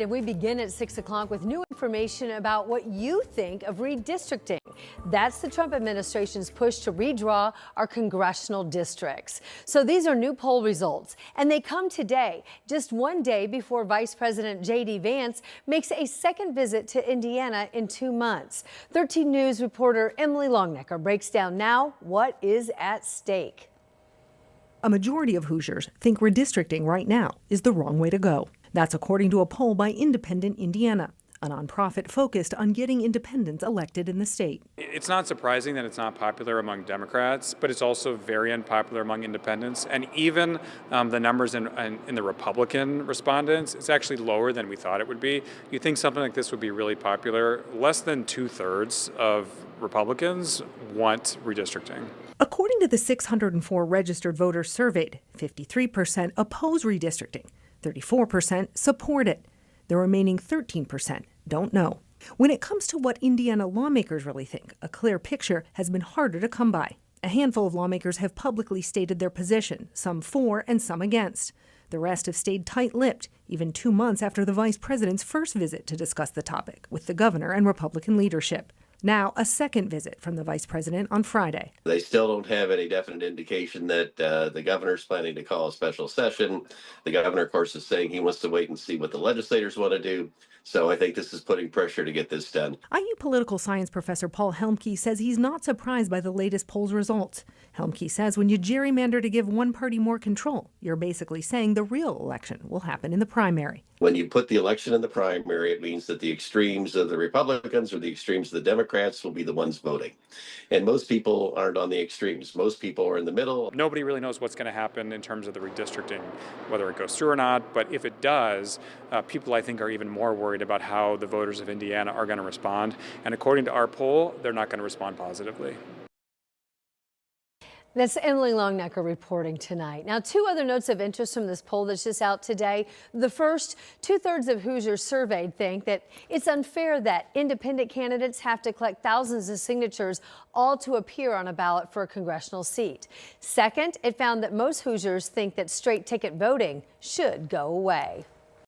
And we begin at 6 o'clock with new information about what you think of redistricting. That's the Trump administration's push to redraw our congressional districts. So these are new poll results, and they come today, just one day before Vice President J.D. Vance makes a second visit to Indiana in 2 months. 13 News reporter Emily Longnecker breaks down now what is at stake. A majority of Hoosiers think redistricting right now is the wrong way to go. That's according to a poll by Independent Indiana, a nonprofit focused on getting independents elected in the state. It's not surprising that it's not popular among Democrats, but it's also very unpopular among independents. And even the numbers in the Republican respondents, it's actually lower than we thought it would be. You think something like this would be really popular. Less than 2/3 of Republicans want redistricting. According to the 604 registered voters surveyed, 53% oppose redistricting, 34% support it. The remaining 13% don't know. When it comes to what Indiana lawmakers really think, a clear picture has been harder to come by. A handful of lawmakers have publicly stated their position, some for and some against. The rest have stayed tight-lipped, even 2 months after the vice president's first visit to discuss the topic with the governor and Republican leadership. Now, a second visit from the vice president on Friday. They still don't have any definite indication that the governor's planning to call a special session. The governor, of course, is saying he wants to wait and see what the legislators want to do. So I think this is putting pressure to get this done. IU political science professor Paul Helmke says he's not surprised by the latest polls results. Helmke says when you gerrymander to give one party more control, you're basically saying the real election will happen in the primary. When you put the election in the primary, it means that the extremes of the Republicans or the extremes of the Democrats will be the ones voting. And most people aren't on the extremes. Most people are in the middle. Nobody really knows what's going to happen in terms of the redistricting, whether it goes through or not. But if it does, people, I think, are even more worried about how the voters of Indiana are going to respond. And according to our poll, they're not going to respond positively. That's Emily Longnecker reporting tonight. Now, 2 other notes of interest from this poll that's just out today. The first, 2/3 of Hoosiers surveyed think that it's unfair that independent candidates have to collect thousands of signatures all to appear on a ballot for a congressional seat. Second, it found that most Hoosiers think that straight ticket voting should go away.